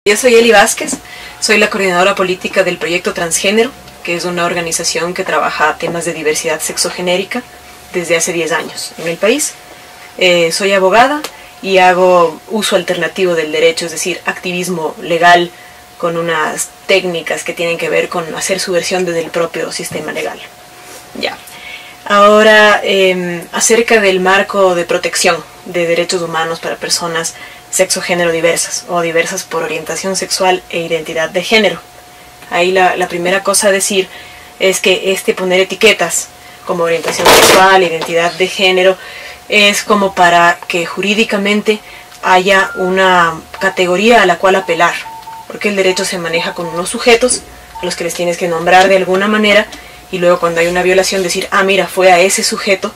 Yo soy Eli Vázquez, soy la coordinadora política del Proyecto Transgénero, que es una organización que trabaja temas de diversidad sexogenérica desde hace 10 años en el país. Soy abogada y hago uso alternativo del derecho, es decir, activismo legal con unas técnicas que tienen que ver con hacer su versión desde el propio sistema legal. Ya. Ahora, acerca del marco de protección de derechos humanos para personas sexo-género diversas o diversas por orientación sexual e identidad de género. Ahí la primera cosa a decir es que poner etiquetas como orientación sexual, identidad de género, es como para que jurídicamente haya una categoría a la cual apelar, porque el derecho se maneja con unos sujetos a los que les tienes que nombrar de alguna manera y luego cuando hay una violación decir, ah mira, fue a ese sujeto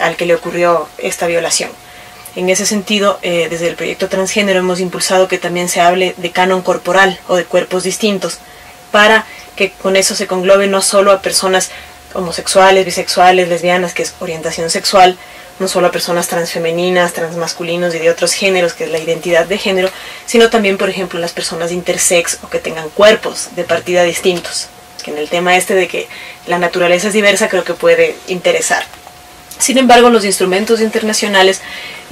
al que le ocurrió esta violación. En ese sentido, desde el Proyecto Transgénero hemos impulsado que también se hable de canon corporal o de cuerpos distintos, para que con eso se conglobe no solo a personas homosexuales, bisexuales, lesbianas, que es orientación sexual, no solo a personas transfemeninas, transmasculinos y de otros géneros, que es la identidad de género, sino también, por ejemplo, las personas intersex o que tengan cuerpos de partida distintos, que en el tema de que la naturaleza es diversa creo que puede interesar. Sin embargo, los instrumentos internacionales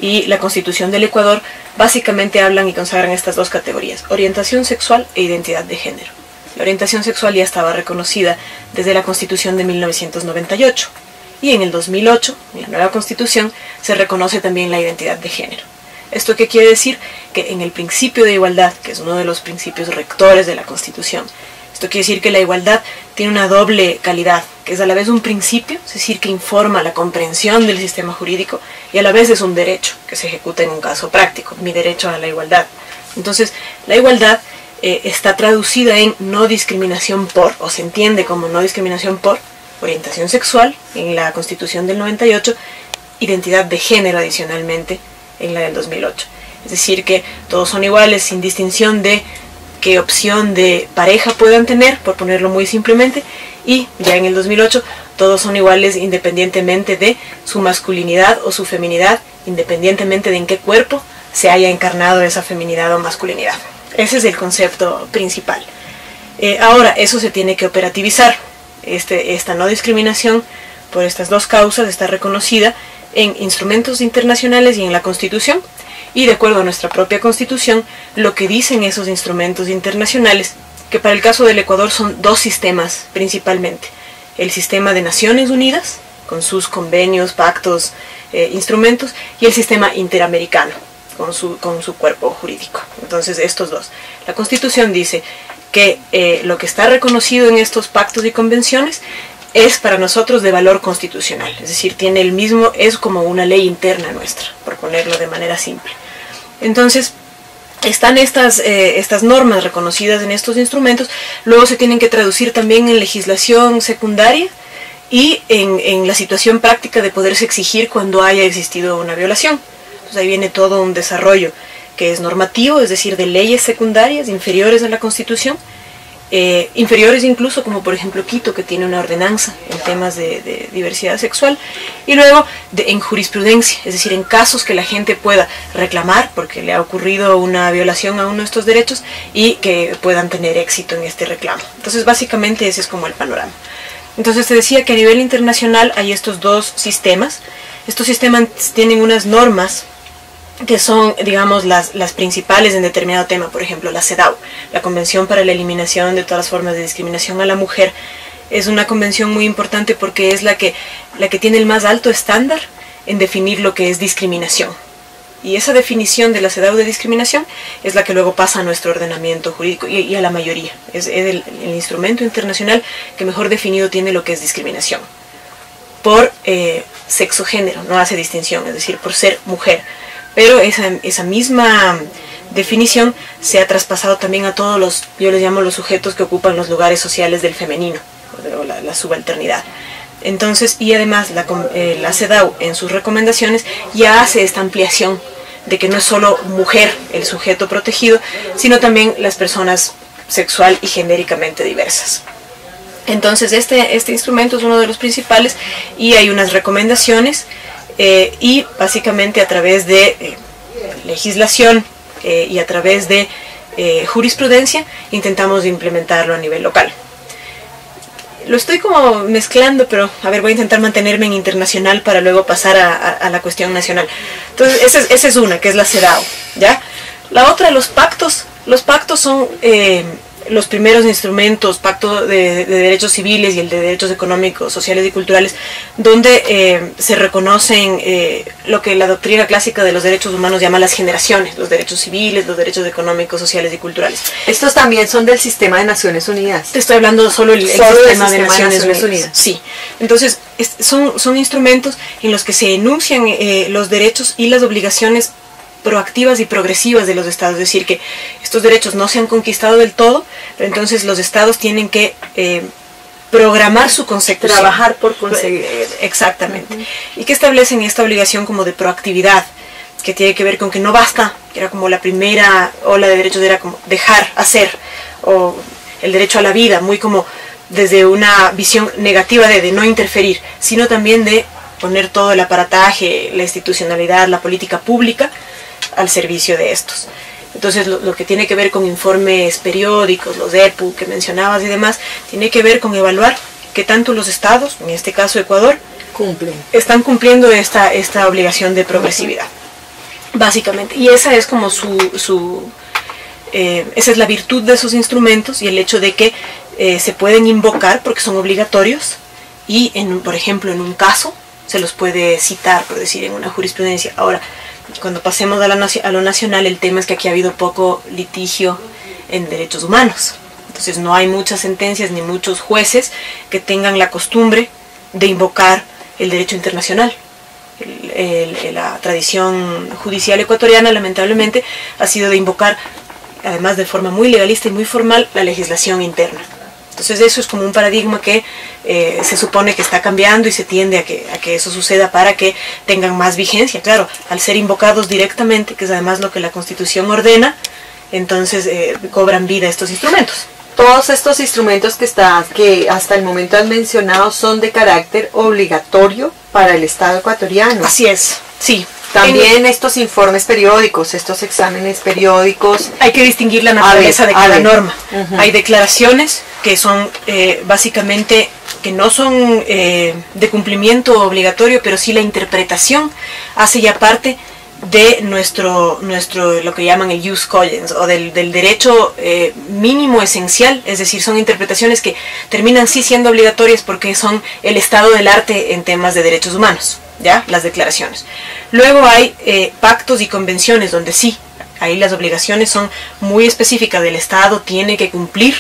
y la Constitución del Ecuador básicamente hablan y consagran estas dos categorías, orientación sexual e identidad de género. La orientación sexual ya estaba reconocida desde la Constitución de 1998 y en el 2008, en la nueva Constitución, se reconoce también la identidad de género. ¿Esto qué quiere decir? Que en el principio de igualdad, que es uno de los principios rectores de la Constitución, esto quiere decir que la igualdad tiene una doble calidad, que es a la vez un principio, es decir, que informa la comprensión del sistema jurídico, y a la vez es un derecho que se ejecuta en un caso práctico, mi derecho a la igualdad. Entonces, la igualdad está traducida en no discriminación por, o se entiende como no discriminación por, orientación sexual, en la Constitución del 98, identidad de género adicionalmente, en la del 2008. Es decir, que todos son iguales sin distinción de qué opción de pareja puedan tener, por ponerlo muy simplemente, y ya en el 2008 todos son iguales independientemente de su masculinidad o su feminidad, independientemente de en qué cuerpo se haya encarnado esa feminidad o masculinidad. Ese es el concepto principal. Ahora, eso se tiene que operativizar. Esta no discriminación por estas dos causas está reconocida en instrumentos internacionales y en la Constitución. Y de acuerdo a nuestra propia Constitución, lo que dicen esos instrumentos internacionales, que para el caso del Ecuador son dos sistemas principalmente. El sistema de Naciones Unidas, con sus convenios, pactos, instrumentos, y el sistema interamericano, con su cuerpo jurídico. Entonces, estos dos. La Constitución dice que lo que está reconocido en estos pactos y convenciones es para nosotros de valor constitucional, es decir, tiene el mismo, es como una ley interna nuestra, por ponerlo de manera simple. Entonces, están estas normas reconocidas en estos instrumentos, luego se tienen que traducir también en legislación secundaria y en la situación práctica de poderse exigir cuando haya existido una violación. Entonces ahí viene todo un desarrollo que es normativo, es decir, de leyes secundarias inferiores a la Constitución, inferiores incluso como por ejemplo Quito, que tiene una ordenanza en temas de diversidad sexual, y luego en jurisprudencia, es decir, en casos que la gente pueda reclamar porque le ha ocurrido una violación a uno de estos derechos y que puedan tener éxito en este reclamo. Entonces básicamente ese es como el panorama. Entonces te decía que a nivel internacional hay estos dos sistemas. Estos sistemas tienen unas normas que son, digamos, las principales en determinado tema. Por ejemplo, la CEDAW, la Convención para la Eliminación de todas las formas de discriminación a la mujer, es una convención muy importante porque es la que tiene el más alto estándar en definir lo que es discriminación. Y esa definición de la CEDAW de discriminación es la que luego pasa a nuestro ordenamiento jurídico y a la mayoría. Es el instrumento internacional que mejor definido tiene lo que es discriminación. Por sexo-género, no hace distinción, es decir, por ser mujer. Pero esa misma definición se ha traspasado también a todos los, yo les llamo los sujetos que ocupan los lugares sociales del femenino, o la subalternidad. Entonces, y además la CEDAW en sus recomendaciones ya hace esta ampliación de que no es solo mujer el sujeto protegido, sino también las personas sexual y genéricamente diversas. Entonces este instrumento es uno de los principales y hay unas recomendaciones y básicamente a través de legislación y a través de jurisprudencia, intentamos implementarlo a nivel local. Lo estoy como mezclando, pero a ver, voy a intentar mantenerme en internacional para luego pasar a la cuestión nacional. Entonces, esa es una, que es la CEDAW, ¿ya? La otra, los pactos. Los pactos son los primeros instrumentos, pacto de derechos civiles y el de derechos económicos, sociales y culturales, donde se reconocen lo que la doctrina clásica de los derechos humanos llama las generaciones, los derechos civiles, los derechos económicos, sociales y culturales. Estos también son del sistema de Naciones Unidas. Te estoy hablando solo del sistema de Naciones Unidas. Sí. Entonces, son instrumentos en los que se enuncian los derechos y las obligaciones proactivas y progresivas de los estados, es decir, que estos derechos no se han conquistado del todo, pero entonces los estados tienen que programar su consecución. Trabajar por conseguir. Exactamente. Y que establecen esta obligación como de proactividad, que tiene que ver con que no basta, que era como la primera ola de derechos, era como dejar, hacer, o el derecho a la vida, muy como desde una visión negativa de no interferir, sino también de poner todo el aparataje, la institucionalidad, la política pública al servicio de estos. Entonces lo que tiene que ver con informes periódicos, los EPU que mencionabas y demás, tiene que ver con evaluar que tanto los estados, en este caso Ecuador, están cumpliendo esta obligación de progresividad, básicamente. Y esa es como esa es la virtud de esos instrumentos y el hecho de que se pueden invocar porque son obligatorios y, por ejemplo, en un caso se los puede citar, por decir, en una jurisprudencia. Ahora, cuando pasemos a lo nacional, el tema es que aquí ha habido poco litigio en derechos humanos. Entonces no hay muchas sentencias ni muchos jueces que tengan la costumbre de invocar el derecho internacional. La tradición judicial ecuatoriana, lamentablemente, ha sido de invocar, además de forma muy legalista y muy formal, la legislación interna. Entonces eso es como un paradigma que se supone que está cambiando y se tiende a que eso suceda para que tengan más vigencia. Claro, al ser invocados directamente, que es además lo que la Constitución ordena, entonces cobran vida estos instrumentos. Todos estos instrumentos que hasta el momento han mencionado son de carácter obligatorio para el Estado ecuatoriano. Así es, sí. También estos informes periódicos, estos exámenes periódicos. Hay que distinguir la naturaleza de cada norma. Hay declaraciones que son básicamente, que no son de cumplimiento obligatorio, pero sí la interpretación hace ya parte de nuestro lo que llaman el jus cogens, o del derecho mínimo esencial, es decir, son interpretaciones que terminan sí siendo obligatorias porque son el estado del arte en temas de derechos humanos, ¿ya? Las declaraciones. Luego hay pactos y convenciones donde sí, ahí las obligaciones son muy específicas del Estado, tiene que cumplir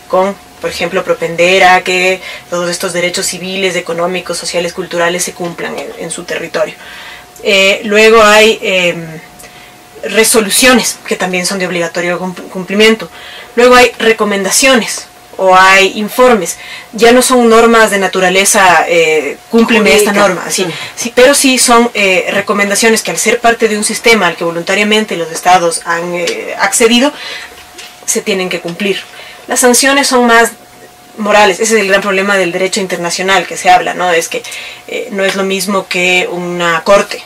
con, por ejemplo, propender a que todos estos derechos civiles, económicos, sociales, culturales se cumplan en su territorio. Luego hay resoluciones que también son de obligatorio cumplimiento. Luego hay recomendaciones o hay informes. Ya no son normas de naturaleza, cúmpleme esta norma, sí, pero sí son recomendaciones que al ser parte de un sistema al que voluntariamente los estados han accedido, se tienen que cumplir. Las sanciones son más morales. Ese es el gran problema del derecho internacional que se habla, ¿no? Es que no es lo mismo que una corte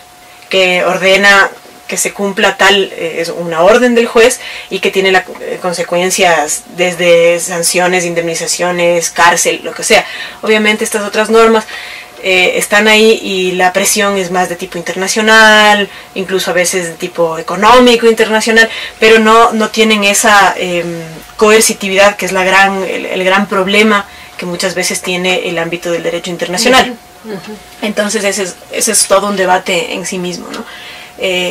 que ordena que se cumpla tal, es una orden del juez y que tiene consecuencias desde sanciones, indemnizaciones, cárcel, lo que sea. Obviamente estas otras normas están ahí y la presión es más de tipo internacional, incluso a veces de tipo económico internacional, pero no tienen esa coercitividad que es el gran problema que muchas veces tiene el ámbito del derecho internacional. Entonces ese es todo un debate en sí mismo, ¿no?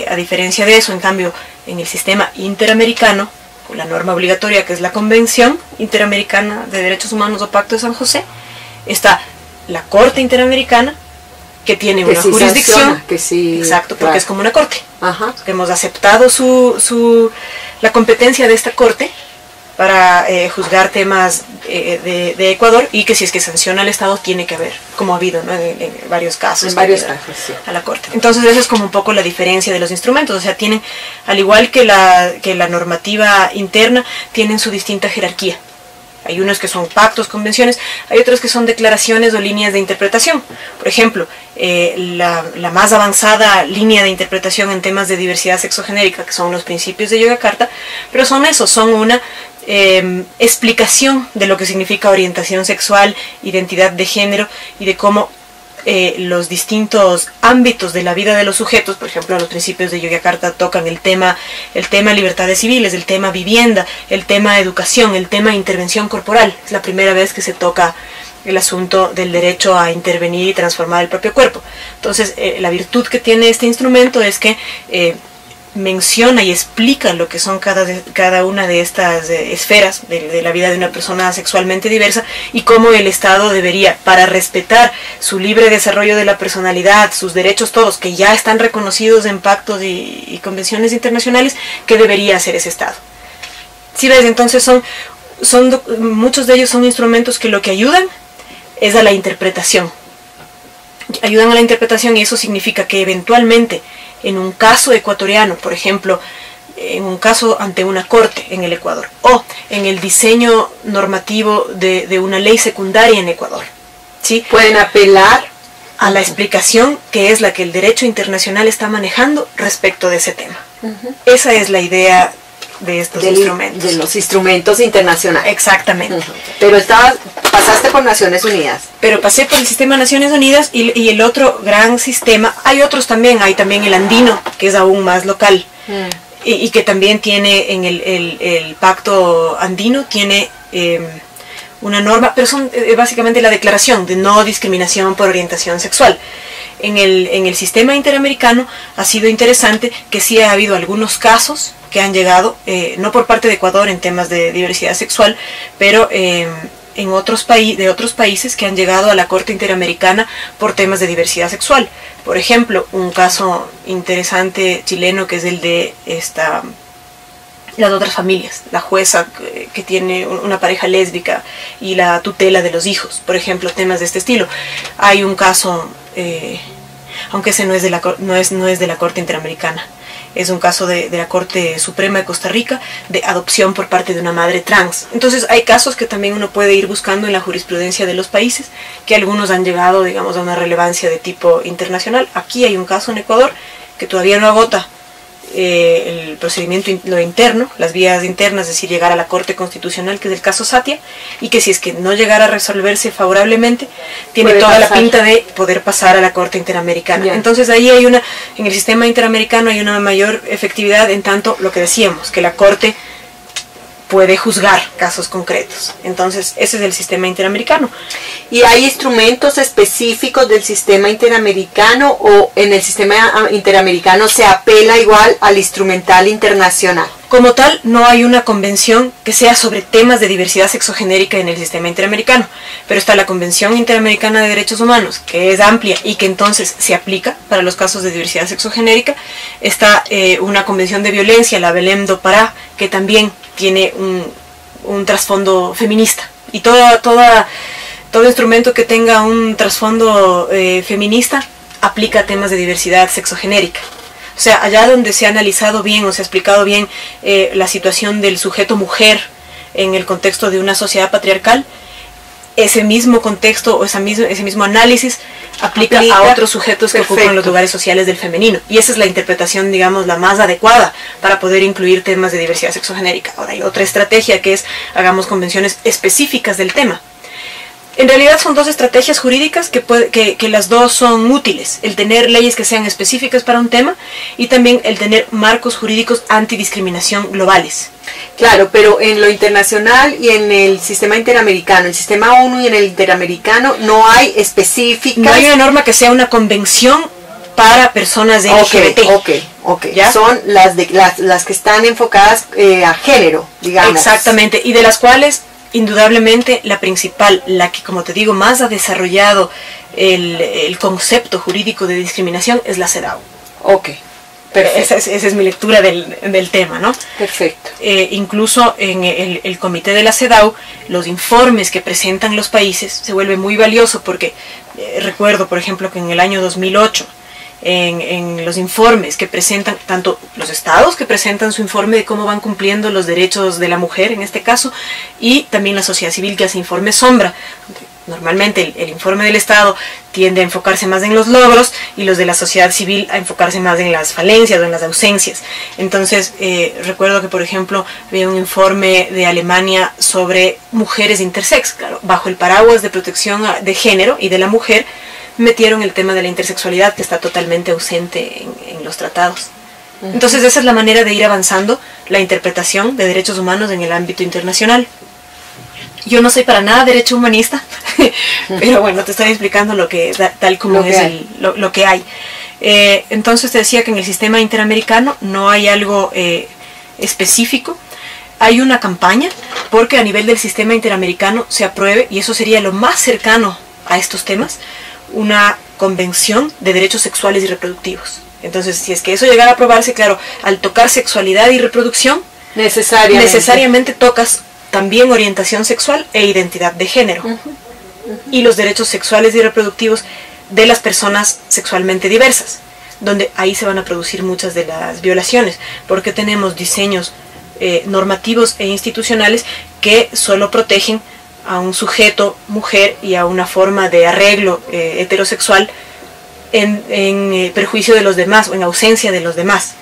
A diferencia de eso, en cambio, en el sistema interamericano, con la norma obligatoria que es la Convención Interamericana de Derechos Humanos o Pacto de San José, está la Corte Interamericana, que tiene una jurisdicción, exacto, porque es como una corte. Que hemos aceptado la competencia de esta corte para juzgar temas de Ecuador, y que si es que sanciona al Estado tiene que haber, como ha habido, ¿no? en varios casos. En varios casos, sí. A la Corte. Entonces eso es como un poco la diferencia de los instrumentos, o sea, tienen, al igual que la normativa interna, tienen su distinta jerarquía. Hay unos que son pactos, convenciones, hay otros que son declaraciones o líneas de interpretación. Por ejemplo, la más avanzada línea de interpretación en temas de diversidad sexogenérica, que son los principios de Yogyakarta, pero son una explicación de lo que significa orientación sexual, identidad de género y de cómo los distintos ámbitos de la vida de los sujetos, por ejemplo, los principios de Yogyakarta tocan el tema libertades civiles, el tema vivienda, el tema educación, el tema intervención corporal. Es la primera vez que se toca el asunto del derecho a intervenir y transformar el propio cuerpo. Entonces, la virtud que tiene este instrumento es que menciona y explica lo que son cada una de estas esferas de la vida de una persona sexualmente diversa y cómo el Estado debería, para respetar su libre desarrollo de la personalidad, sus derechos todos, que ya están reconocidos en pactos y convenciones internacionales, ¿qué debería hacer ese Estado? ¿Sí ves? Entonces muchos de ellos son instrumentos que lo que ayudan es a la interpretación. Ayudan a la interpretación y eso significa que eventualmente en un caso ecuatoriano, por ejemplo, en un caso ante una corte en el Ecuador, o en el diseño normativo de una ley secundaria en Ecuador, ¿sí? Pueden apelar a la explicación que es la que el derecho internacional está manejando respecto de ese tema. Esa es la idea de estos instrumentos. De los instrumentos internacionales. Exactamente. Pero pasaste por Naciones Unidas. Pero pasé por el sistema de Naciones Unidas y el otro gran sistema, hay otros también, hay también el andino, que es aún más local, y que también tiene en el pacto andino, tiene una norma, pero son básicamente la declaración de no discriminación por orientación sexual. En el sistema interamericano ha sido interesante que sí ha habido algunos casos que han llegado, no por parte de Ecuador en temas de diversidad sexual, pero de otros países que han llegado a la Corte Interamericana por temas de diversidad sexual. Por ejemplo, un caso interesante chileno que es el de las otras familias, la jueza que tiene una pareja lésbica y la tutela de los hijos, por ejemplo, temas de este estilo. Hay un caso, aunque ese no es de la Corte Interamericana, es un caso de la Corte Suprema de Costa Rica de adopción por parte de una madre trans. Entonces hay casos que también uno puede ir buscando en la jurisprudencia de los países, que algunos han llegado, digamos, a una relevancia de tipo internacional. Aquí hay un caso en Ecuador que todavía no agota el procedimiento lo interno, las vías internas, es decir, llegar a la Corte Constitucional, que es el caso Satia, y que si es que no llegara a resolverse favorablemente, tiene toda la pinta de poder pasar a la Corte Interamericana. Yeah. Entonces ahí en el sistema interamericano hay una mayor efectividad en tanto lo que decíamos, que la Corte puede juzgar casos concretos. Entonces, ese es el sistema interamericano. ¿Y hay instrumentos específicos del sistema interamericano o en el sistema interamericano se apela igual al instrumental internacional? Como tal, no hay una convención que sea sobre temas de diversidad sexogenérica en el sistema interamericano, pero está la Convención Interamericana de Derechos Humanos, que es amplia y que entonces se aplica para los casos de diversidad sexogenérica. Está una convención de violencia, la Belém do Pará, que también tiene un trasfondo feminista. Y todo instrumento que tenga un trasfondo feminista aplica temas de diversidad sexogenérica. O sea, allá donde se ha analizado bien o se ha explicado bien la situación del sujeto mujer en el contexto de una sociedad patriarcal, ese mismo contexto o ese mismo análisis aplica a otros sujetos que ocupan los lugares sociales del femenino. Y esa es la interpretación, digamos, la más adecuada para poder incluir temas de diversidad sexogenérica. Ahora hay otra estrategia que es, hagamos convenciones específicas del tema. En realidad son dos estrategias jurídicas que las dos son útiles. El tener leyes que sean específicas para un tema y también el tener marcos jurídicos antidiscriminación globales. Claro, pero en lo internacional y en el sistema interamericano, el sistema ONU y en el interamericano no hay específicas... No hay una norma que sea una convención para personas de LGBT. Ok. ¿Ya? Son las que están enfocadas a género, digamos. Exactamente, y de las cuales... Indudablemente la principal, la que como te digo más ha desarrollado el concepto jurídico de discriminación es la CEDAW. Ok, perfecto. Esa es mi lectura del tema, ¿no? Perfecto. Incluso en el comité de la CEDAW, los informes que presentan los países se vuelve muy valioso porque recuerdo, por ejemplo, que en el año 2008 en los informes que presentan, tanto los estados que presentan su informe de cómo van cumpliendo los derechos de la mujer en este caso, y también la sociedad civil que hace informe sombra. Normalmente el informe del Estado tiende a enfocarse más en los logros y los de la sociedad civil a enfocarse más en las falencias o en las ausencias. Entonces, recuerdo que, por ejemplo, había un informe de Alemania sobre mujeres intersex. Claro, bajo el paraguas de protección de género y de la mujer, metieron el tema de la intersexualidad, que está totalmente ausente en los tratados. Entonces, esa es la manera de ir avanzando la interpretación de derechos humanos en el ámbito internacional. Yo no soy para nada derecho humanista, pero bueno, te estoy explicando lo que tal como es lo que hay. Entonces te decía que en el sistema interamericano no hay algo específico. Hay una campaña porque a nivel del sistema interamericano se apruebe, y eso sería lo más cercano a estos temas, una convención de derechos sexuales y reproductivos. Entonces, si es que eso llegara a aprobarse, claro, al tocar sexualidad y reproducción, necesariamente tocas también orientación sexual e identidad de género, y los derechos sexuales y reproductivos de las personas sexualmente diversas, donde ahí se van a producir muchas de las violaciones, porque tenemos diseños normativos e institucionales que solo protegen a un sujeto, mujer, y a una forma de arreglo heterosexual en perjuicio de los demás o en ausencia de los demás.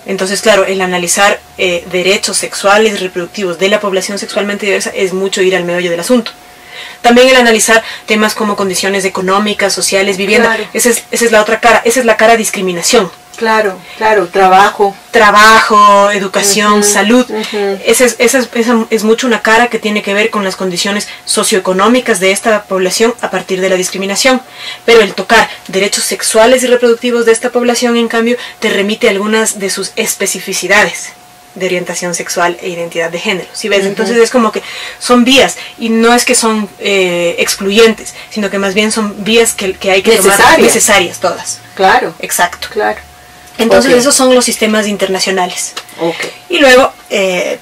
Entonces, claro, el analizar derechos sexuales y reproductivos de la población sexualmente diversa es mucho ir al meollo del asunto. También el analizar temas como condiciones económicas, sociales, vivienda, claro. Esa es la otra cara, esa es la cara discriminación. Claro, claro, trabajo, educación, salud. Esa es mucho una cara que tiene que ver con las condiciones socioeconómicas de esta población a partir de la discriminación. Pero el tocar derechos sexuales y reproductivos de esta población, en cambio, te remite a algunas de sus especificidades de orientación sexual e identidad de género. ¿Sí ves? Entonces es como que son vías, y no es que son excluyentes, sino que más bien son vías que hay que tomar necesarias todas. Claro. Exacto. Claro. Entonces esos son los sistemas internacionales. Y luego,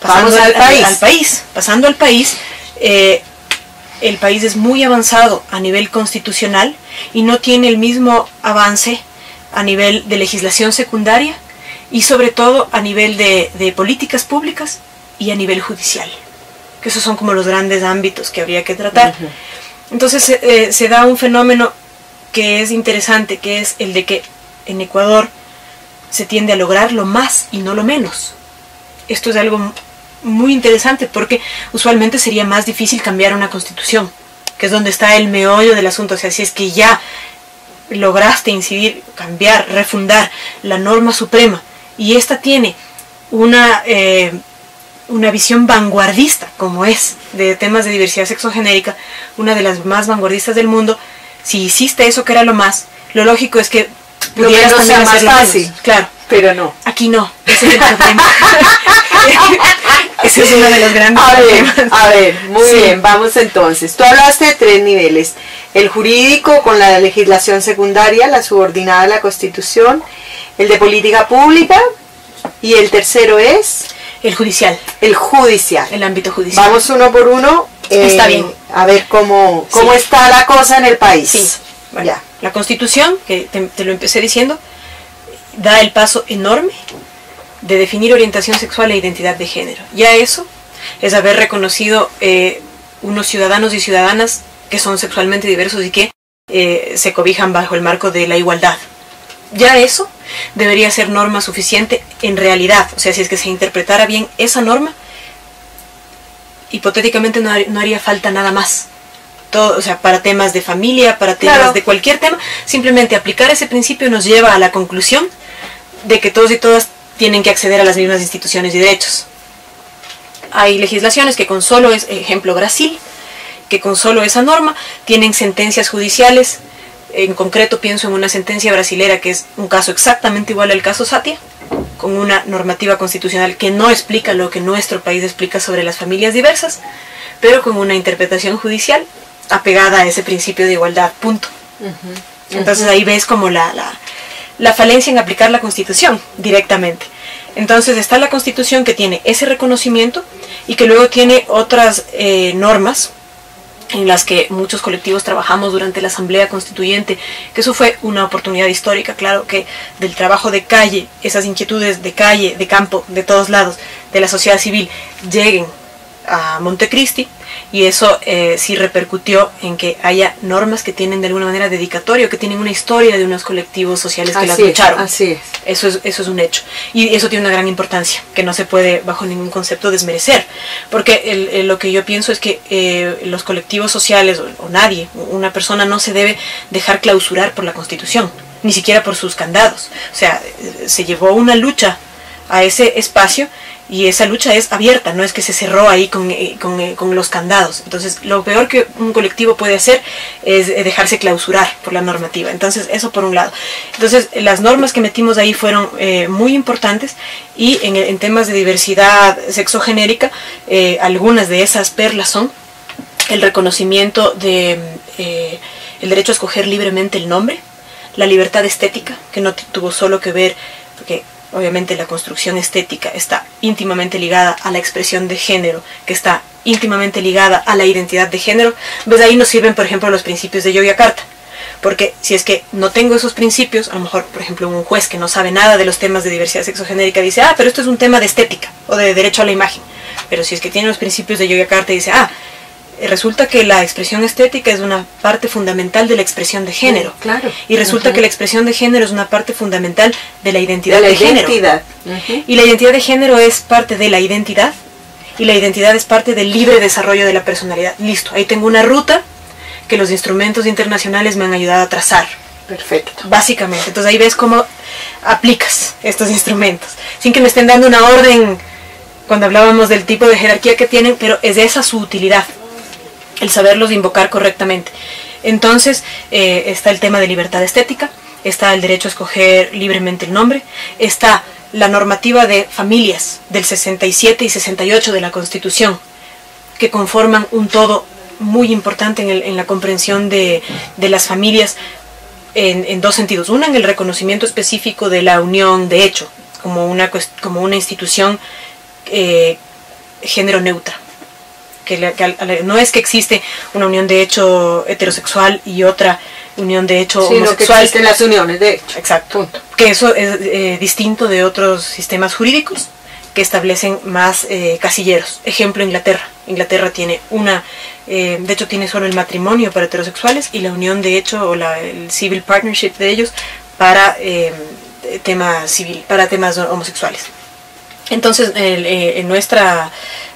pasando pasando al país, el país es muy avanzado a nivel constitucional y no tiene el mismo avance a nivel de legislación secundaria y sobre todo a nivel de políticas públicas y a nivel judicial, que esos son como los grandes ámbitos que habría que tratar. Entonces se da un fenómeno que es interesante, que es el de que en Ecuador se tiende a lograr lo más y no lo menos. Esto es algo muy interesante porque usualmente sería más difícil cambiar una constitución, que es donde está el meollo del asunto. O sea, si es que ya lograste incidir, cambiar, refundar la norma suprema, y esta tiene una visión vanguardista, como es, de temas de diversidad sexogenérica, una de las más vanguardistas del mundo, si hiciste eso que era lo más, lo lógico es que pudieras no también sea más fácil, claro, pero no. Aquí no, ese es el problema. Ese es uno de los grandes problemas. A ver, muy bien, vamos entonces. Tú hablaste de 3 niveles: el jurídico con la legislación secundaria, la subordinada a la Constitución, el de política pública, y el tercero es el judicial. El judicial. El ámbito judicial. Vamos uno por uno. Está bien. A ver cómo está la cosa en el país. Sí. Bueno, ya. La Constitución, que te lo empecé diciendo, da el paso enorme de definir orientación sexual e identidad de género. Ya eso es haber reconocido unos ciudadanos y ciudadanas que son sexualmente diversos y que se cobijan bajo el marco de la igualdad. Ya eso debería ser norma suficiente en realidad. O sea, si es que se interpretara bien esa norma, hipotéticamente no haría falta nada más. Todo, o sea, para temas de familia, para temas de cualquier tema, simplemente aplicar ese principio nos lleva a la conclusión de que todos y todas tienen que acceder a las mismas instituciones y derechos. Hay legislaciones que con solo, ejemplo Brasil, que con solo esa norma tienen sentencias judiciales. En concreto pienso en una sentencia brasilera que es un caso exactamente igual al caso Satia, con una normativa constitucional que no explica lo que nuestro país explica sobre las familias diversas, pero con una interpretación judicial apegada a ese principio de igualdad, punto. Entonces ahí ves como la falencia en aplicar la Constitución directamente. Entonces está la Constitución que tiene ese reconocimiento y que luego tiene otras normas en las que muchos colectivos trabajamos durante la Asamblea Constituyente, que eso fue una oportunidad histórica, claro que del trabajo de calle, esas inquietudes de calle, de campo, de todos lados, de la sociedad civil, lleguen a Montecristi, y eso sí repercutió en que haya normas que tienen de alguna manera dedicatorio, que tienen una historia de unos colectivos sociales que las lucharon. Así es. Eso es un hecho. Y eso tiene una gran importancia, que no se puede bajo ningún concepto desmerecer. Porque lo que yo pienso es que los colectivos sociales, o nadie, una persona no se debe dejar clausurar por la Constitución, ni siquiera por sus candados. O sea, se llevó una lucha a ese espacio, y esa lucha es abierta, no es que se cerró ahí con los candados. Entonces, lo peor que un colectivo puede hacer es dejarse clausurar por la normativa. Entonces, eso por un lado. Entonces, las normas que metimos ahí fueron muy importantes, y en temas de diversidad sexogenérica, algunas de esas perlas son el reconocimiento de el derecho a escoger libremente el nombre, la libertad estética, que no tuvo solo que ver, porque obviamente la construcción estética está íntimamente ligada a la expresión de género, que está íntimamente ligada a la identidad de género. Pues ahí nos sirven, por ejemplo, los principios de Yogyakarta. Porque si es que no tengo esos principios, a lo mejor, por ejemplo, un juez que no sabe nada de los temas de diversidad sexogenérica dice, pero esto es un tema de estética o de derecho a la imagen. Pero si es que tiene los principios de Yogyakarta y dice, resulta que la expresión estética es una parte fundamental de la expresión de género. Claro. Y resulta que la expresión de género es una parte fundamental de la identidad de género. Y la identidad de género es parte de la identidad, y la identidad es parte del libre desarrollo de la personalidad. Listo, ahí tengo una ruta que los instrumentos internacionales me han ayudado a trazar. Perfecto. Básicamente. Entonces ahí ves cómo aplicas estos instrumentos, sin que me estén dando una orden cuando hablábamos del tipo de jerarquía que tienen, pero es de esa su utilidad, el saberlos invocar correctamente. Entonces, está el tema de libertad estética, está el derecho a escoger libremente el nombre, está la normativa de familias del 67 y 68 de la Constitución, que conforman un todo muy importante en la comprensión de las familias en dos sentidos. Una, en el reconocimiento específico de la unión de hecho, como una institución género neutra. No es que existe una unión de hecho heterosexual y otra unión de hecho homosexual. Que existen las uniones de hecho. Exacto. Punto. Que eso es distinto de otros sistemas jurídicos que establecen más casilleros. Ejemplo, Inglaterra. Inglaterra tiene de hecho tiene solo el matrimonio para heterosexuales y la unión de hecho o el civil partnership de ellos para tema civil, para temas homosexuales. Entonces, en nuestra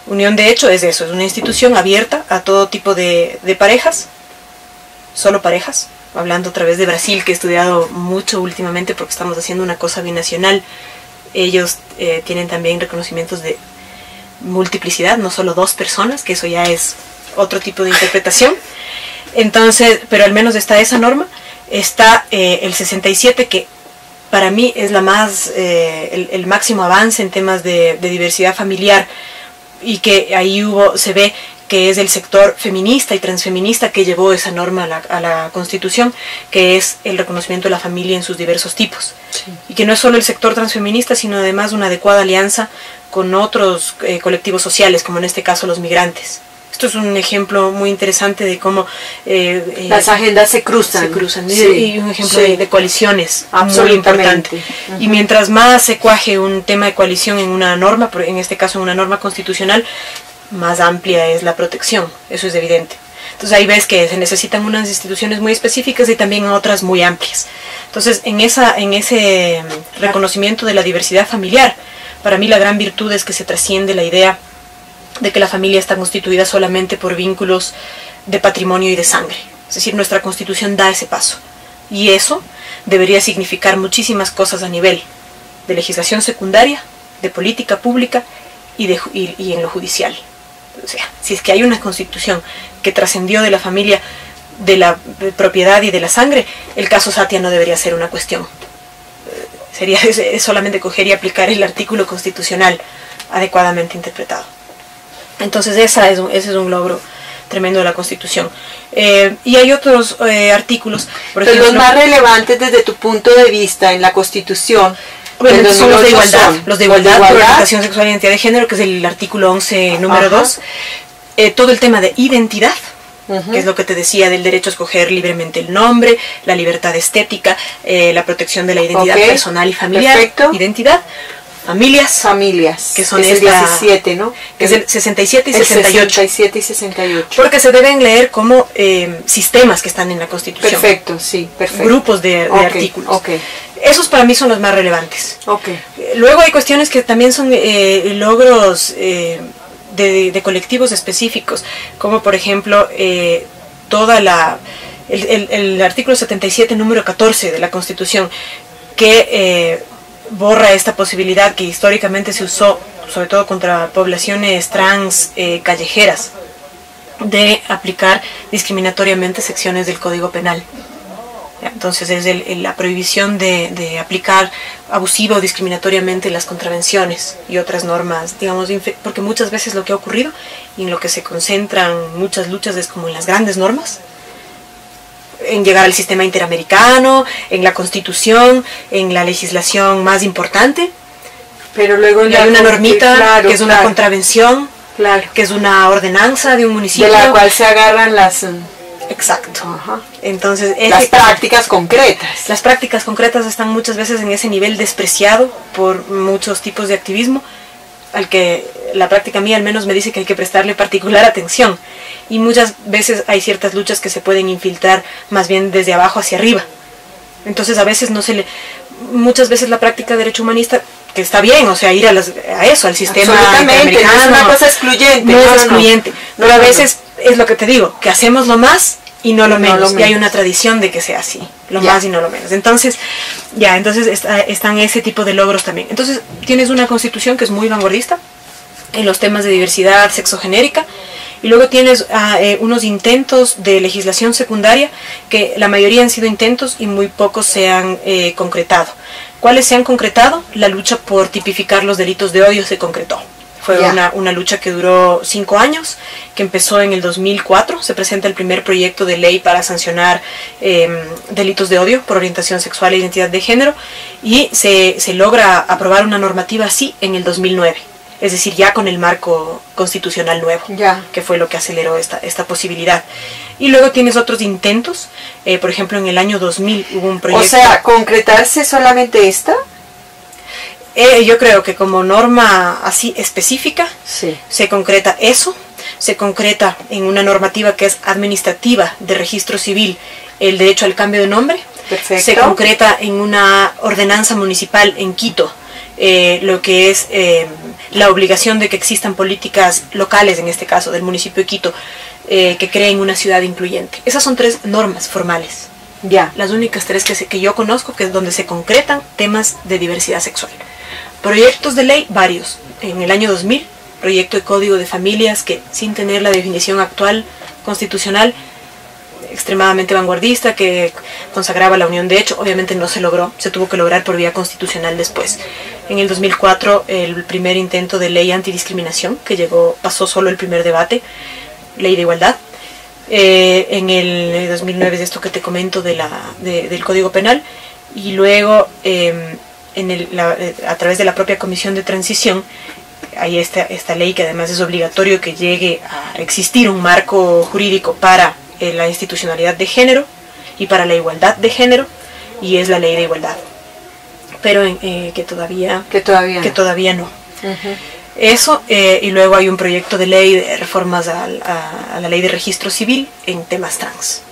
unión de hecho es eso, es una institución abierta a todo tipo de parejas, solo parejas, hablando otra vez de Brasil, que he estudiado mucho últimamente porque estamos haciendo una cosa binacional. Ellos tienen también reconocimientos de multiplicidad, no solo dos personas, que eso ya es otro tipo de interpretación. Entonces, pero al menos está esa norma, está el 67, que para mí es el máximo avance en temas de diversidad familiar, y que ahí se ve que es el sector feminista y transfeminista que llevó esa norma a la Constitución, que es el reconocimiento de la familia en sus diversos tipos. Sí. Y que no es solo el sector transfeminista, sino además una adecuada alianza con otros colectivos sociales, como en este caso los migrantes. Esto es un ejemplo muy interesante de cómo las agendas se cruzan. Sí. Y un ejemplo de coaliciones muy importante. Y mientras más se cuaje un tema de coalición en una norma, en este caso en una norma constitucional, más amplia es la protección. Eso es evidente. Entonces ahí ves que se necesitan unas instituciones muy específicas y también otras muy amplias. Entonces en ese reconocimiento de la diversidad familiar, para mí la gran virtud es que se trasciende la idea de que la familia está constituida solamente por vínculos de patrimonio y de sangre. Es decir, nuestra Constitución da ese paso. Y eso debería significar muchísimas cosas a nivel de legislación secundaria, de política pública y en lo judicial. O sea, si es que hay una Constitución que trascendió de la familia, de la propiedad y de la sangre, el caso Satia no debería ser una cuestión. Sería solamente coger y aplicar el artículo constitucional adecuadamente interpretado. Entonces ese es un logro tremendo de la Constitución. Y hay otros artículos, por ejemplo, los más relevantes desde tu punto de vista en la Constitución. Bueno, son los de igualdad, orientación sexual e identidad de género, que es el artículo 11, número 2. Todo el tema de identidad, que es lo que te decía del derecho a escoger libremente el nombre, la libertad estética, la protección de la identidad personal y familiar, perfecto. Identidad, familias, que son el 17, ¿no? Que es el 67 y 68. 67 y 68. Porque se deben leer como sistemas que están en la Constitución. Perfecto, sí, perfecto. Grupos de artículos. Okay. Esos para mí son los más relevantes. Okay. Luego hay cuestiones que también son logros de colectivos específicos, como por ejemplo el artículo 77, número 14 de la Constitución, que borra esta posibilidad que históricamente se usó, sobre todo contra poblaciones trans callejeras, de aplicar discriminatoriamente secciones del Código Penal. Entonces es la prohibición de aplicar abusiva o discriminatoriamente las contravenciones y otras normas, digamos, porque muchas veces lo que ha ocurrido y en lo que se concentran muchas luchas es como en las grandes normas, en llegar al sistema interamericano, en la Constitución, en la legislación más importante, pero luego hay una normita que es una contravención, que es una ordenanza de un municipio, de la cual se agarran las... Exacto. Ajá. Entonces, las prácticas concretas. Las prácticas concretas están muchas veces en ese nivel despreciado por muchos tipos de activismo, al que la práctica mía al menos me dice que hay que prestarle particular atención. Y muchas veces hay ciertas luchas que se pueden infiltrar más bien desde abajo hacia arriba. Entonces a veces muchas veces la práctica de derecho humanista, que está bien, o sea, ir a eso, al sistema interamericano, no es una cosa excluyente. No es excluyente, pero a veces es lo que te digo, que hacemos lo más y no lo menos, y hay una tradición de que sea así, lo más y no lo menos. Entonces, están ese tipo de logros también. Entonces, tienes una Constitución que es muy vanguardista en los temas de diversidad sexogenérica, y luego tienes unos intentos de legislación secundaria, que la mayoría han sido intentos y muy pocos se han concretado. ¿Cuáles se han concretado? La lucha por tipificar los delitos de odio se concretó. Fue una lucha que duró 5 años, que empezó en el 2004. Se presenta el primer proyecto de ley para sancionar delitos de odio por orientación sexual e identidad de género, y se logra aprobar una normativa así en el 2009. Es decir, ya con el marco constitucional nuevo, que fue lo que aceleró esta posibilidad. Y luego tienes otros intentos, por ejemplo, en el año 2000 hubo un proyecto... O sea, ¿concretarse solamente esta? Yo creo que como norma así específica, se concreta eso, se concreta en una normativa que es administrativa de registro civil el derecho al cambio de nombre. Perfecto. Se concreta en una ordenanza municipal en Quito, lo que es la obligación de que existan políticas locales, en este caso del municipio de Quito, que creen una ciudad incluyente. Esas son 3 normas formales. Las únicas 3 que yo conozco, que es donde se concretan temas de diversidad sexual. Proyectos de ley, varios. En el año 2000, proyecto de Código de Familias, que sin tener la definición actual constitucional, extremadamente vanguardista, que consagraba la unión de hecho, obviamente no se logró, se tuvo que lograr por vía constitucional después. En el 2004, el primer intento de ley antidiscriminación, que pasó solo el primer debate, ley de igualdad. En el 2009 es esto que te comento del Código Penal, y luego a través de la propia Comisión de Transición hay esta ley que además es obligatorio que llegue a existir un marco jurídico para la institucionalidad de género y para la igualdad de género, y es la ley de igualdad, pero que todavía no. Eso, y luego hay un proyecto de ley de reformas a la ley de registro civil en temas trans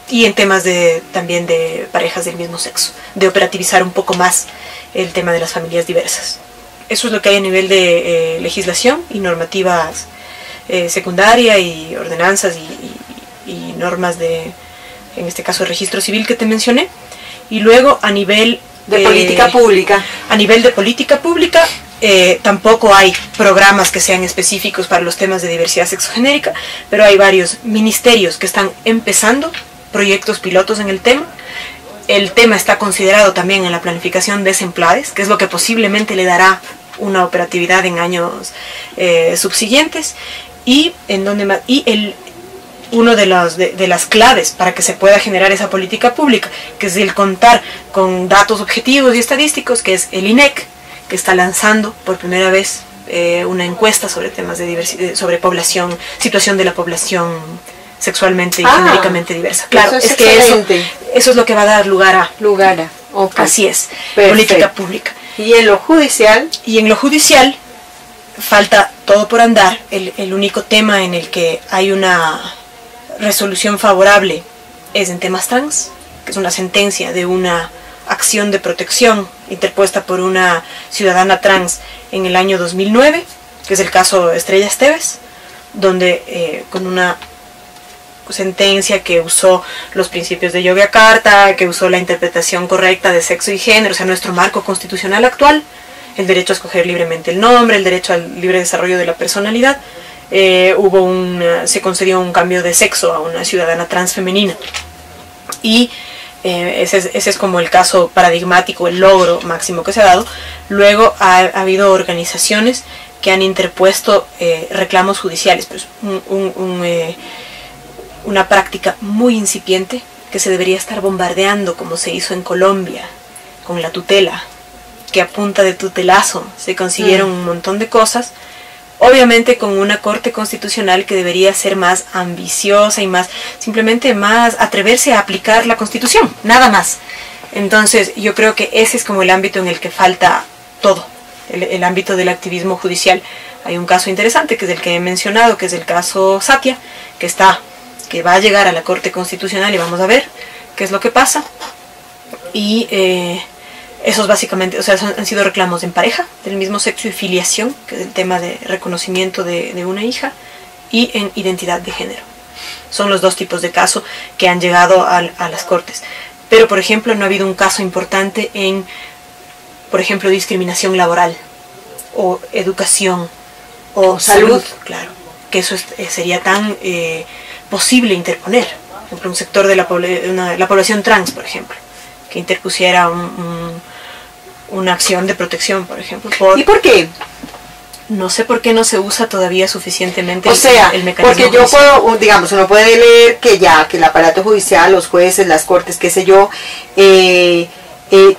y en temas también de parejas del mismo sexo, de operativizar un poco más el tema de las familias diversas. Eso es lo que hay a nivel de legislación y normativas secundaria y ordenanzas y normas en este caso de registro civil que te mencioné. Y luego a nivel de política pública. A nivel de política pública tampoco hay programas que sean específicos para los temas de diversidad sexogenérica, pero hay varios ministerios que están empezando proyectos pilotos en el tema. El tema está considerado también en la planificación de Semplades, que es lo que posiblemente le dará una operatividad en años subsiguientes, y uno de las claves para que se pueda generar esa política pública, que es el contar con datos objetivos y estadísticos, que es el INEC, que está lanzando por primera vez una encuesta sobre temas de diversidad, sobre población, situación de la población sexualmente y genéricamente diversa. Claro, eso es que eso es lo que va a dar lugar a. Okay. Así es, Perfecto. Política pública. ¿Y en lo judicial? Y en lo judicial falta todo por andar. El único tema en el que hay una resolución favorable es en temas trans, que es una sentencia de una acción de protección interpuesta por una ciudadana trans en el año 2009, que es el caso Estrella Esteves, donde con una sentencia que usó los principios de Yogyakarta, que usó la interpretación correcta de sexo y género, o sea, nuestro marco constitucional actual, el derecho a escoger libremente el nombre, el derecho al libre desarrollo de la personalidad, se concedió un cambio de sexo a una ciudadana trans femenina. Y ese es como el caso paradigmático, el logro máximo que se ha dado. Luego ha habido organizaciones que han interpuesto reclamos judiciales, pues una práctica muy incipiente que se debería estar bombardeando, como se hizo en Colombia con la tutela, que a punta de tutelazo se consiguieron un montón de cosas, obviamente con una corte constitucional que debería ser más ambiciosa y simplemente más atreverse a aplicar la Constitución, nada más. Entonces yo creo que ese es como el ámbito en el que falta todo, el ámbito del activismo judicial. Hay un caso interesante que es el que he mencionado, que es el caso Satia, que va a llegar a la Corte Constitucional y vamos a ver qué es lo que pasa. Y esos básicamente, o sea, han sido reclamos en pareja, del mismo sexo y filiación, que es el tema de reconocimiento de una hija, y en identidad de género. Son los dos tipos de casos que han llegado a las Cortes. Pero, por ejemplo, no ha habido un caso importante en, por ejemplo, discriminación laboral, o educación, o salud, claro, que eso sería tan posible interponer. Por ejemplo, un sector de la población trans, por ejemplo, que interpusiera una acción de protección, por ejemplo. ¿Y por qué? No sé por qué no se usa todavía suficientemente el mecanismo porque yo judicial. Uno puede leer que el aparato judicial, los jueces, las cortes, qué sé yo,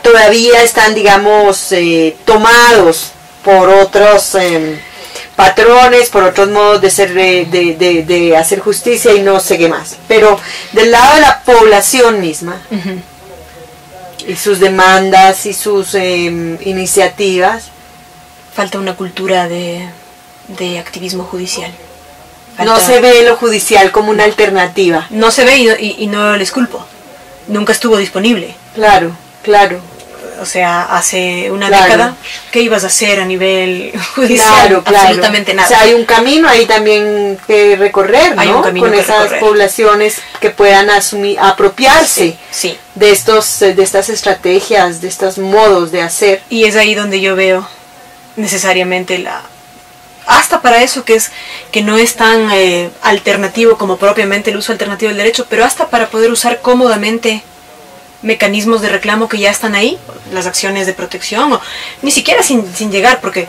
todavía están, tomados por otros patrones, por otros modos de hacer justicia y no sé qué más. Pero del lado de la población misma, y sus demandas y sus iniciativas, falta una cultura de activismo judicial. No se ve lo judicial como una alternativa. No se ve y no les culpo. Nunca estuvo disponible. Claro. O sea, hace una década, ¿qué ibas a hacer a nivel judicial? Claro. Absolutamente nada. O sea, hay un camino ahí también que recorrer, ¿no? Hay un camino con que esas recorrer. Poblaciones que puedan apropiarse sí. de estas estrategias, de estos modos de hacer. Y es ahí donde yo veo necesariamente hasta para eso que no es tan alternativo como propiamente el uso alternativo del derecho, pero hasta para poder usar cómodamente mecanismos de reclamo que ya están ahí, las acciones de protección, o ni siquiera sin llegar, porque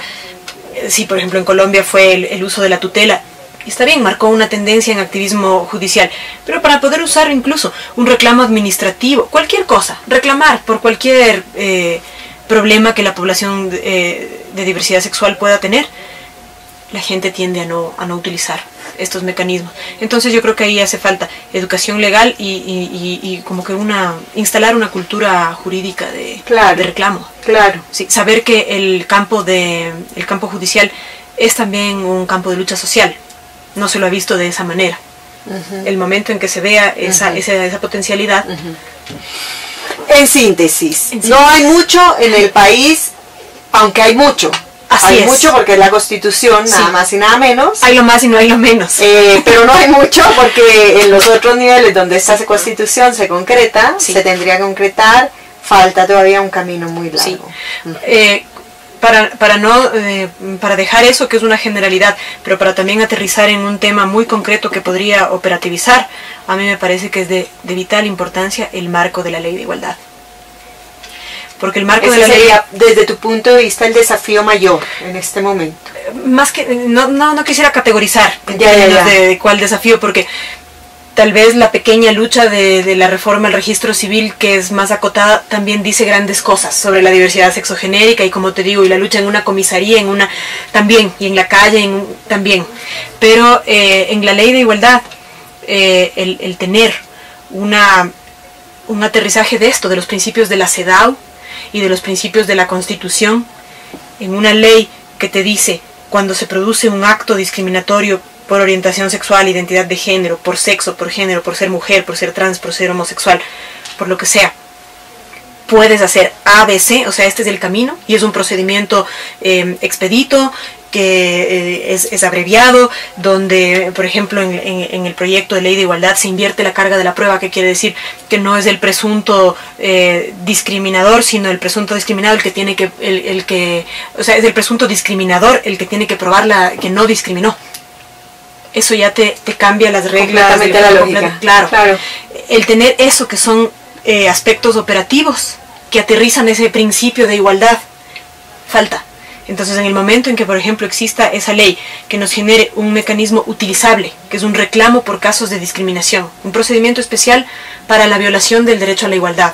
sí, por ejemplo en Colombia fue el uso de la tutela, y está bien, marcó una tendencia en activismo judicial, pero para poder usar incluso un reclamo administrativo, cualquier cosa, reclamar por cualquier problema que la población de diversidad sexual pueda tener, la gente tiende a no utilizar estos mecanismos. Entonces yo creo que ahí hace falta educación legal y como que instalar una cultura jurídica de reclamo. Claro. Sí, saber que el campo judicial es también un campo de lucha social. No se lo ha visto de esa manera. El momento en que se vea esa potencialidad. En síntesis, no hay mucho en el país, aunque hay mucho. Hay mucho porque es la Constitución, nada más y nada menos. Hay lo más y no hay lo menos. Pero no hay mucho porque en los otros niveles donde esta Constitución se concreta, se tendría que concretar, falta todavía un camino muy largo. Sí. Para dejar eso que es una generalidad, pero para también aterrizar en un tema muy concreto que podría operativizar, a mí me parece que es de vital importancia el marco de la Ley de Igualdad. Porque el marco de la ley sería, desde tu punto de vista, el desafío mayor en este momento. Más que no quisiera categorizar de cuál desafío, porque tal vez la pequeña lucha de la reforma al registro civil, que es más acotada, también dice grandes cosas sobre la diversidad sexogenérica y, como te digo, y la lucha en una comisaría, también, y en la calle también. Pero en la Ley de Igualdad el tener un aterrizaje de esto, de los principios de la CEDAW y de los principios de la Constitución, en una ley que te dice cuando se produce un acto discriminatorio por orientación sexual, identidad de género, por sexo, por género, por ser mujer, por ser trans, por ser homosexual, por lo que sea, puedes hacer ABC, o sea, este es el camino, y es un procedimiento expedito, que es abreviado, donde, por ejemplo, en el proyecto de ley de igualdad se invierte la carga de la prueba, que quiere decir que no es el presunto discriminador, sino el presunto discriminado el que tiene que, o sea, es el presunto discriminador el que tiene que probar que no discriminó. Eso ya te cambia las reglas. Completamente la lógica. Claro. El tener eso que son aspectos operativos que aterrizan ese principio de igualdad, falta. Entonces, en el momento en que, por ejemplo, exista esa ley que nos genere un mecanismo utilizable, que es un reclamo por casos de discriminación, un procedimiento especial para la violación del derecho a la igualdad,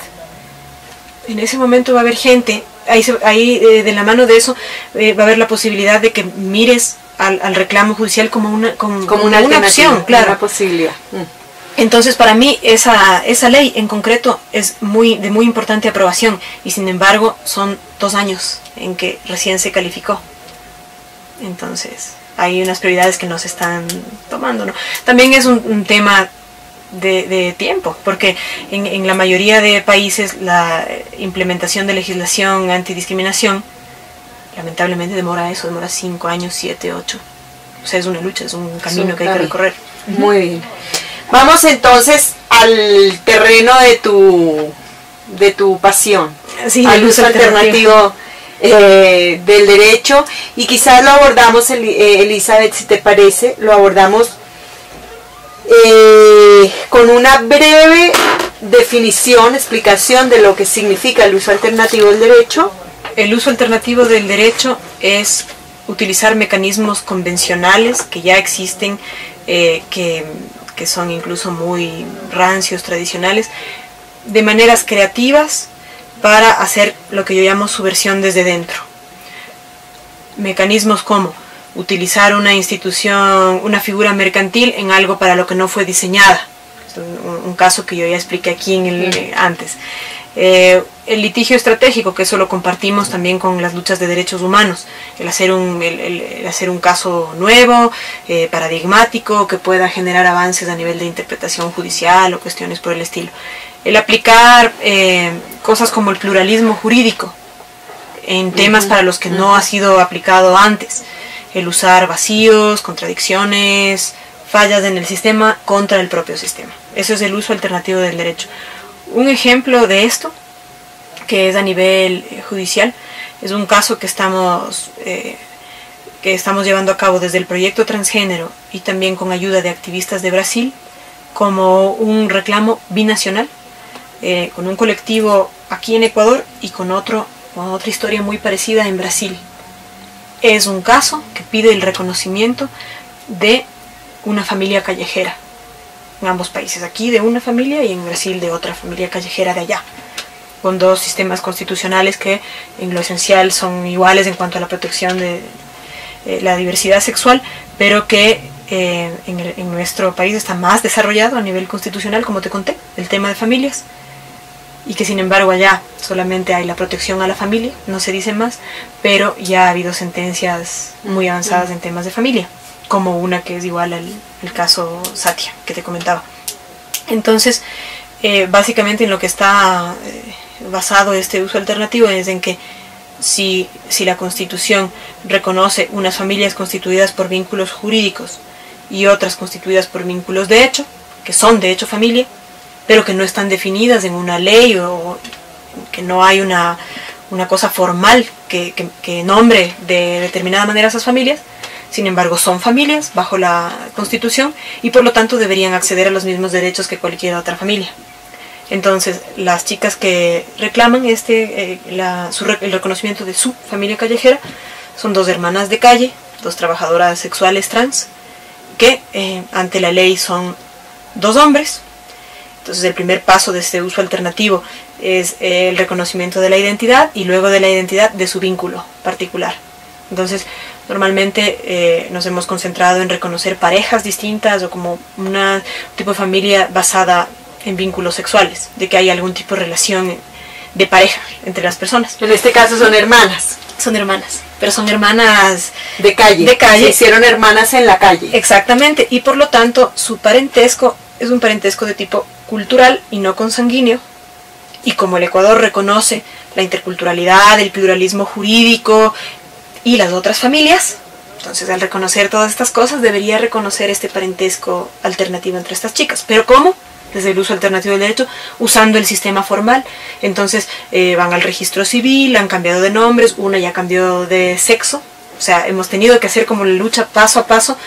en ese momento va a haber gente, ahí de la mano de eso, va a haber la posibilidad de que mires al reclamo judicial como una opción, claro. Una posibilidad. Entonces, para mí, esa ley en concreto es de muy importante aprobación, y sin embargo, son 2 años en que recién se calificó. Entonces, hay unas prioridades que no se están tomando, ¿no? También es un tema de tiempo, porque en la mayoría de países la implementación de legislación antidiscriminación, lamentablemente demora 5 años, 7, 8. O sea, es una lucha, es un camino que hay que recorrer. Muy bien. Vamos entonces al terreno de tu pasión, sí, al uso alternativo del derecho, y quizás lo abordamos, Elizabeth, si te parece, lo abordamos con una breve definición, explicación de lo que significa el uso alternativo del derecho. El uso alternativo del derecho es utilizar mecanismos convencionales que ya existen, que son incluso muy rancios, tradicionales, de maneras creativas para hacer lo que yo llamo subversión desde dentro. Mecanismos como utilizar una institución, una figura mercantil en algo para lo que no fue diseñada. Es un caso que yo ya expliqué aquí antes. El litigio estratégico, que eso lo compartimos también con las luchas de derechos humanos, el hacer un caso nuevo, paradigmático, que pueda generar avances a nivel de interpretación judicial o cuestiones por el estilo. El aplicar cosas como el pluralismo jurídico en temas para los que no ha sido aplicado antes, el usar vacíos, contradicciones, fallas en el sistema contra el propio sistema. Eso es el uso alternativo del derecho. Un ejemplo de esto, que es a nivel judicial, es un caso que estamos llevando a cabo desde el proyecto transgénero y también con ayuda de activistas de Brasil, como un reclamo binacional, con un colectivo aquí en Ecuador y con otra historia muy parecida en Brasil. Es un caso que pide el reconocimiento de una familia callejera, en ambos países, aquí de una familia y en Brasil de otra familia callejera de allá, con 2 sistemas constitucionales que en lo esencial son iguales en cuanto a la protección de la diversidad sexual, pero que en nuestro país está más desarrollado a nivel constitucional, como te conté, el tema de familias, y que sin embargo allá solamente hay la protección a la familia, no se dice más, pero ya ha habido sentencias muy avanzadas en temas de familia, como una que es igual al caso Satia, que te comentaba. Entonces, básicamente en lo que está basado este uso alternativo es en que si la Constitución reconoce unas familias constituidas por vínculos jurídicos y otras constituidas por vínculos de hecho, que son de hecho familia, pero que no están definidas en una ley o que no hay una cosa formal que nombre de determinada manera a esas familias, sin embargo son familias bajo la Constitución y por lo tanto deberían acceder a los mismos derechos que cualquier otra familia. Entonces, las chicas que reclaman el reconocimiento de su familia callejera son 2 hermanas de calle, 2 trabajadoras sexuales trans, que ante la ley son 2 hombres. Entonces, el primer paso de este uso alternativo es el reconocimiento de la identidad y luego de la identidad de su vínculo particular. Entonces, Normalmente nos hemos concentrado en reconocer parejas distintas o como un tipo de familia basada en vínculos sexuales, de que hay algún tipo de relación de pareja entre las personas. En este caso son hermanas. Son hermanas, pero son hermanas de calle. De calle. Se hicieron hermanas en la calle. Exactamente, y por lo tanto su parentesco es un parentesco de tipo cultural y no consanguíneo. Y como el Ecuador reconoce la interculturalidad, el pluralismo jurídico y las otras familias, entonces al reconocer todas estas cosas debería reconocer este parentesco alternativo entre estas chicas. ¿Pero cómo? Desde el uso alternativo del derecho, usando el sistema formal. Entonces van al registro civil, han cambiado de nombres, una ya cambió de sexo, o sea, hemos tenido que hacer como la lucha paso a paso.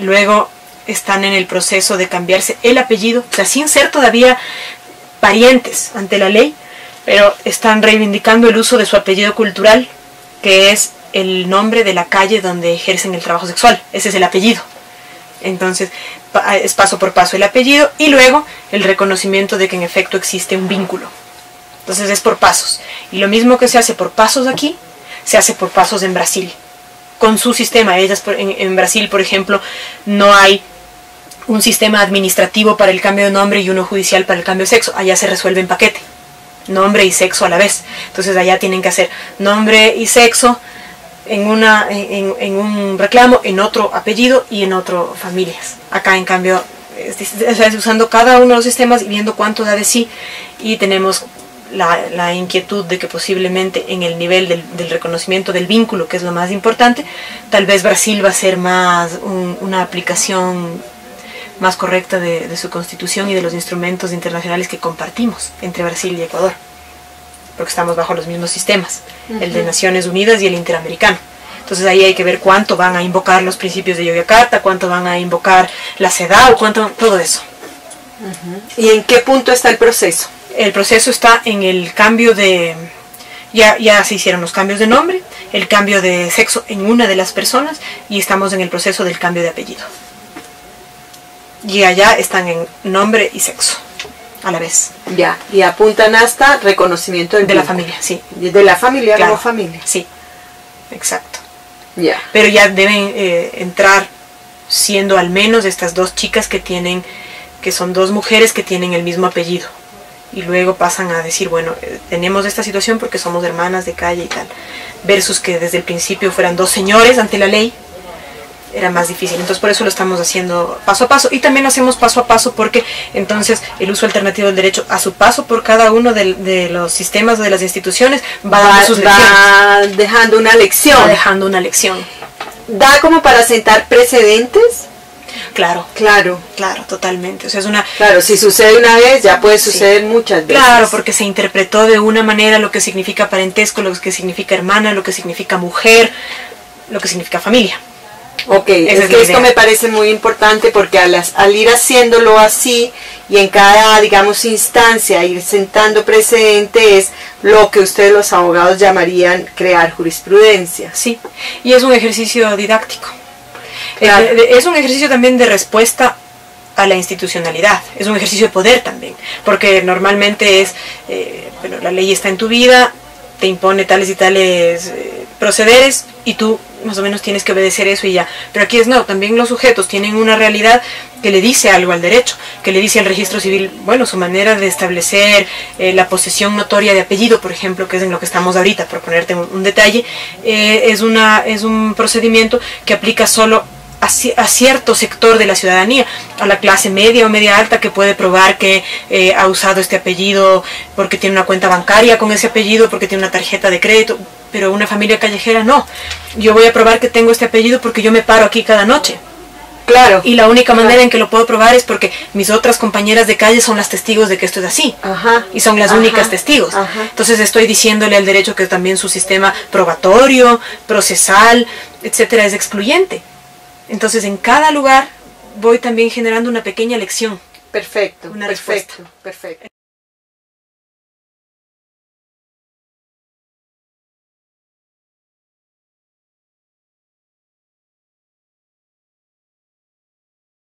Luego están en el proceso de cambiarse el apellido, o sea, sin ser todavía parientes ante la ley, pero están reivindicando el uso de su apellido cultural, que es el nombre de la calle donde ejercen el trabajo sexual. Ese es el apellido. Entonces es paso por paso el apellido y luego el reconocimiento de que en efecto existe un vínculo. Entonces es por pasos. Y lo mismo que se hace por pasos aquí, se hace por pasos en Brasil, con su sistema. En Brasil, por ejemplo, no hay un sistema administrativo para el cambio de nombre y uno judicial para el cambio de sexo. Allá se resuelve en paquete, nombre y sexo a la vez. Entonces allá tienen que hacer nombre y sexo en un reclamo, en otro apellido y en otro familias. Acá en cambio usando cada uno de los sistemas y viendo cuánto da de sí, y tenemos la inquietud de que posiblemente en el nivel del reconocimiento del vínculo, que es lo más importante, tal vez Brasil va a ser más una aplicación más correcta de su constitución y de los instrumentos internacionales que compartimos entre Brasil y Ecuador, porque estamos bajo los mismos sistemas, el de Naciones Unidas y el interamericano. Entonces ahí hay que ver cuánto van a invocar los principios de Yogyakarta, cuánto van a invocar la CEDAW, cuánto, todo eso. ¿Y en qué punto está el proceso? El proceso está en el cambio de... Ya se hicieron los cambios de nombre, el cambio de sexo en una de las personas, y estamos en el proceso del cambio de apellido. Y allá están en nombre y sexo a la vez. Ya, y apuntan hasta reconocimiento de la familia, sí. De la familia, claro, como familia. Sí, exacto. Ya. Pero ya deben entrar siendo al menos estas dos chicas que son dos mujeres que tienen el mismo apellido. Y luego pasan a decir, bueno, tenemos esta situación porque somos hermanas de calle y tal. Versus que desde el principio fueran dos señores ante la ley, era más difícil. Entonces por eso lo estamos haciendo paso a paso, y también lo hacemos paso a paso porque entonces el uso alternativo del derecho, a su paso por cada uno de los sistemas o de las instituciones, va dejando una lección. Va dejando una lección. ¿Da como para sentar precedentes? Claro, claro, claro, totalmente. O sea, claro, si sucede una vez, ya puede suceder muchas veces. Claro, porque se interpretó de una manera lo que significa parentesco, lo que significa hermana, lo que significa mujer, lo que significa familia. Ok, es que esto me parece muy importante porque al ir haciéndolo así y en cada, digamos, instancia ir sentando precedentes, lo que ustedes los abogados llamarían crear jurisprudencia. Sí, y es un ejercicio didáctico. Claro. Es un ejercicio también de respuesta a la institucionalidad, es un ejercicio de poder también, porque normalmente es, bueno, la ley está en tu vida, te impone tales y tales procederes y tú más o menos tienes que obedecer eso y ya. Pero aquí no, también los sujetos tienen una realidad que le dice algo al derecho, que le dice al registro civil, bueno, su manera de establecer la posesión notoria de apellido, por ejemplo, que es en lo que estamos ahorita, por ponerte un detalle, es un procedimiento que aplica solo a cierto sector de la ciudadanía, a la clase media o media alta, que puede probar que ha usado este apellido porque tiene una cuenta bancaria con ese apellido, porque tiene una tarjeta de crédito. Pero una familia callejera no. Yo voy a probar que tengo este apellido porque yo me paro aquí cada noche. Claro. Y la única manera en que lo puedo probar es porque mis otras compañeras de calle son las testigos de que esto es así. Ajá. Y son las únicas testigos. Ajá. Entonces estoy diciéndole al derecho que también su sistema probatorio, procesal, etcétera, es excluyente. Entonces en cada lugar voy también generando una pequeña lección. Perfecto. Una perfecto, respuesta. perfecto.